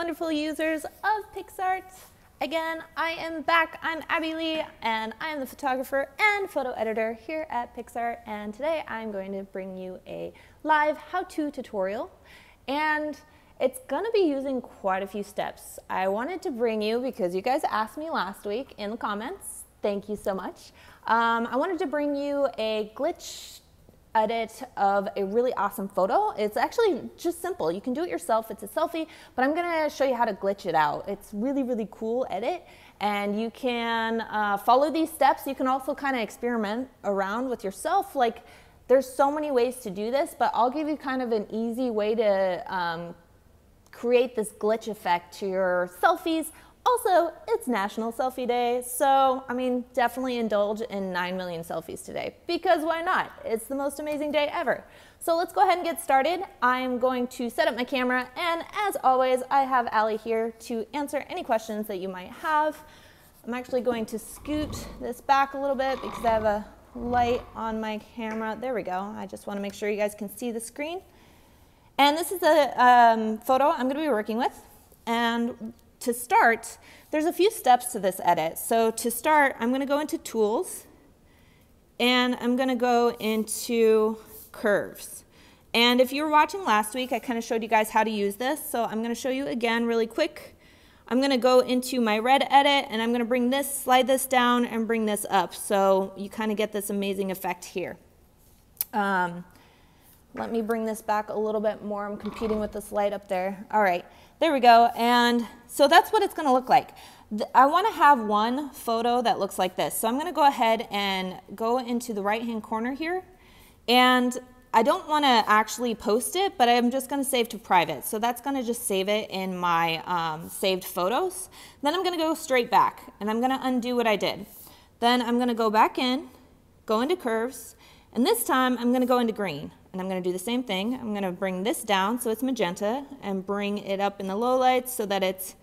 wonderful users of PicsArt. Again, I am back. I'm Abby Lee, and I am the photographer and photo editor here at PicsArt. And today I'm going to bring you a live how-to tutorial. And it's going to be using quite a few steps. I wanted to bring you, because you guys asked me last week in the comments, thank you so much. I wanted to bring you a glitch edit of a really awesome photo. It's actually just simple. You can do it yourself. It's a selfie, but I'm going to show you how to glitch it out. It's really, really cool edit, and you can follow these steps. You can also kind of experiment around with yourself. Like, there's so many ways to do this, but I'll give you kind of an easy way to create this glitch effect to your selfies. Also, it's National Selfie Day, so, I mean, definitely indulge in 9 million selfies today, because why not? It's the most amazing day ever. So let's go ahead and get started. I'm going to set up my camera, and as always, I have Allie here to answer any questions that you might have. I'm actually going to scoot this back a little bit because I have a light on my camera. There we go. I just want to make sure you guys can see the screen. And this is the photo I'm going to be working with. And to start, there's a few steps to this edit. So to start, I'm going to go into Tools, and I'm going to go into Curves. And if you were watching last week, I kind of showed you guys how to use this. So I'm going to show you again really quick. I'm going to go into my red edit, and I'm going to bring this, slide this down, and bring this up. So you kind of get this amazing effect here. Let me bring this back a little bit more. I'm competing with this light up there. All right, there we go. And so that's what it's going to look like. I want to have one photo that looks like this. So I'm going to go ahead and go into the right-hand corner here. And I don't want to actually post it, but I'm just going to save to private. So that's going to just save it in my saved photos. Then I'm going to go straight back, and I'm going to undo what I did. Then I'm going to go back in, go into Curves, and this time I'm going to go into Green. And I'm going to do the same thing. I'm going to bring this down so it's magenta, and bring it up in the lowlights so that it's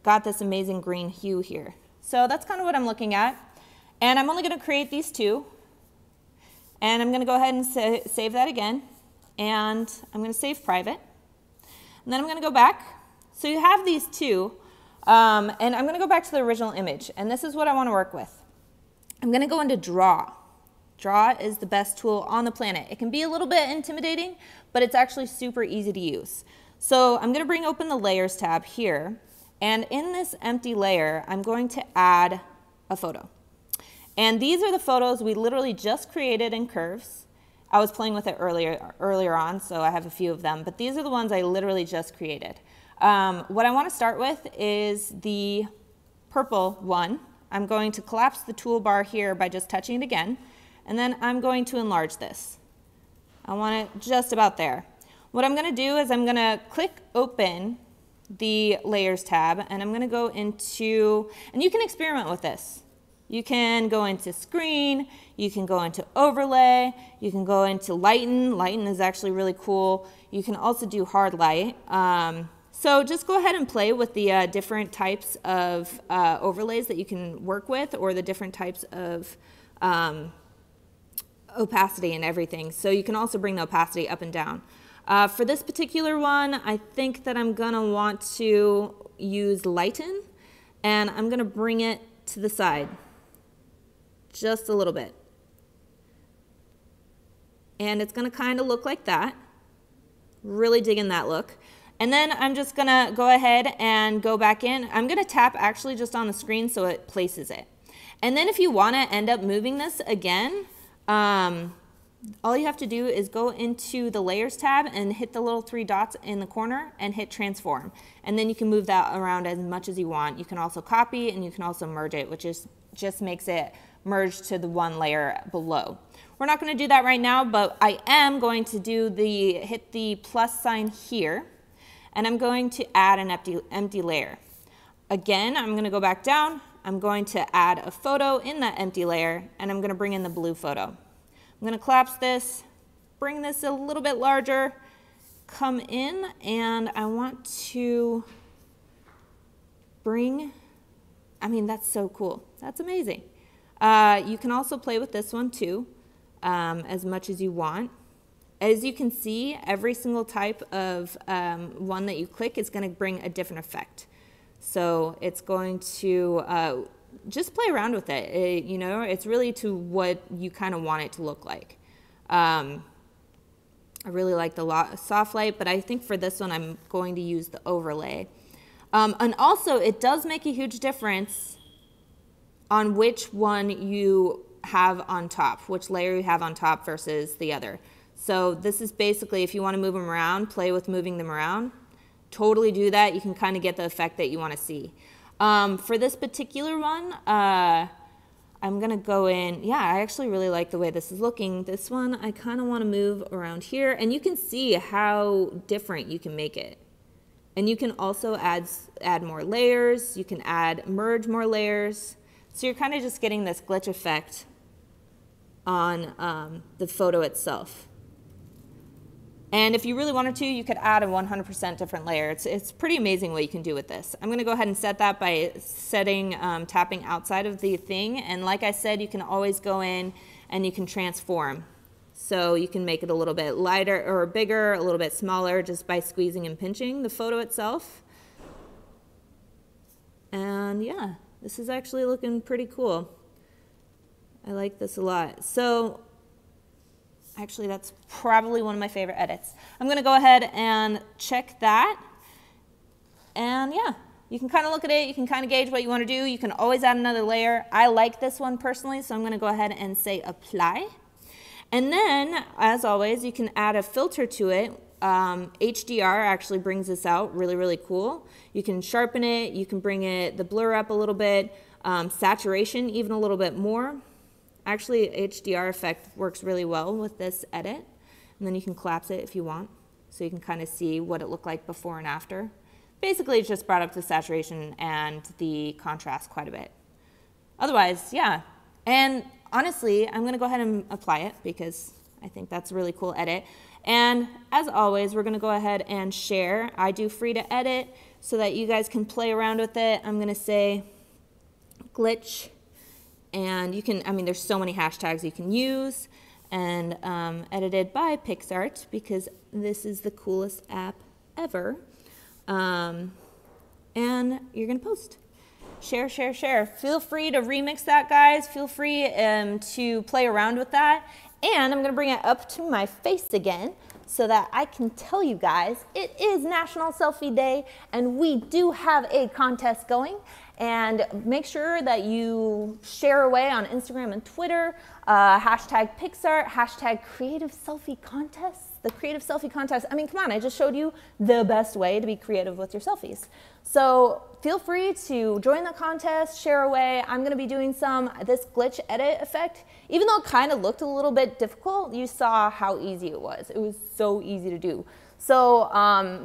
got this amazing green hue here. So that's kind of what I'm looking at. And I'm only going to create these two. And I'm going to go ahead and save that again. And I'm going to save private. And then I'm going to go back. So you have these two. And I'm going to go back to the original image. And this is what I want to work with. I'm going to go into Draw. Draw is the best tool on the planet. It can be a little bit intimidating, but it's actually super easy to use. So I'm going to bring open the Layers tab here, and in this empty layer, I'm going to add a photo. And these are the photos we literally just created in Curves. I was playing with it earlier on, so I have a few of them, but these are the ones I literally just created. What I want to start with is the purple one. I'm going to collapse the toolbar here by just touching it again. And then I'm going to enlarge this. I want it just about there. What I'm going to do is I'm going to click open the Layers tab, and I'm going to go into, and you can experiment with this. You can go into Screen, you can go into Overlay, you can go into Lighten. Lighten is actually really cool. You can also do Hard Light. So just go ahead and play with the different types of overlays that you can work with, or the different types of opacity and everything. So you can also bring the opacity up and down. For this particular one, I think that I'm going to want to use Lighten, and I'm going to bring it to the side just a little bit. And it's going to kind of look like that. Really digging that look. And then I'm just going to go ahead and go back in. I'm going to tap actually just on the screen so it places it. And then if you want to end up moving this again, all you have to do is go into the Layers tab and hit the little 3 dots in the corner and hit Transform. And then you can move that around as much as you want. You can also copy, and you can also merge it, which just makes it merge to the one layer below. We're not going to do that right now, but I am going to hit the plus sign here, and I'm going to add an empty layer. Again, I'm going to go back down. I'm going to add a photo in that empty layer, and I'm going to bring in the blue photo. I'm going to collapse this, bring this a little bit larger, come in, and I want to bring, I mean, that's so cool. That's amazing. You can also play with this one too, as much as you want. as you can see, every single type of one that you click is going to bring a different effect. So it's going to just play around with it. You know, it's really to what you kind of want it to look like. I really like the soft light, but I think for this one I'm going to use the overlay. And also it does make a huge difference on which one you have on top, which layer you have on top versus the other. So this is basically, if you want to move them around, play with moving them around. Totally do that. You can kind of get the effect that you want to see. For this particular one, I'm going to go in. Yeah, I actually really like the way this is looking. This one, I kind of want to move around here. And you can see how different you can make it. And you can also add more layers. You can merge more layers. So you're kind of just getting this glitch effect on the photo itself. And if you really wanted to, you could add a 100% different layer. It's pretty amazing what you can do with this. I'm going to go ahead and set that by tapping outside of the thing. And like I said, you can always go in and you can transform. So you can make it a little bit lighter or bigger, a little bit smaller, just by squeezing and pinching the photo itself. And yeah, this is actually looking pretty cool. I like this a lot. So actually, that's probably one of my favorite edits. I'm going to go ahead and check that. And yeah, you can kind of look at it. You can kind of gauge what you want to do. You can always add another layer. I like this one personally, so I'm going to go ahead and say apply. And then, as always, you can add a filter to it. HDR actually brings this out really, really cool. You can sharpen it. You can bring the blur up a little bit, saturation even a little bit more. Actually, HDR effect works really well with this edit. And then you can collapse it if you want, so you can kind of see what it looked like before and after. Basically, it just brought up the saturation and the contrast quite a bit. Otherwise, yeah. And honestly, I'm going to go ahead and apply it because I think that's a really cool edit. And as always, we're going to go ahead and share. I do free to edit so that you guys can play around with it. I'm going to say glitch. And you can, I mean, there's so many hashtags you can use, and edited by PicsArt because this is the coolest app ever. And you're going to post. Share, share, share. Feel free to remix that, guys. Feel free to play around with that. And I'm going to bring it up to my face again so that I can tell you guys it is National Selfie Day, and we do have a contest going. And make sure that you share away on Instagram and Twitter, hashtag PicsArt, hashtag Creative Selfie Contests. The Creative Selfie Contest, I mean, come on, I just showed you the best way to be creative with your selfies. So feel free to join the contest, share away. I'm gonna be doing this glitch edit effect. Even though it kind of looked a little bit difficult, you saw how easy it was. It was so easy to do. So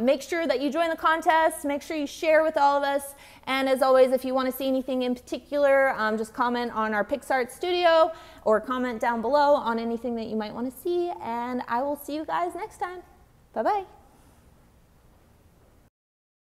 make sure that you join the contest, make sure you share with all of us, and as always, if you want to see anything in particular, just comment on our PicsArt studio or comment down below on anything that you might want to see, and I will see you guys next time. Bye-bye.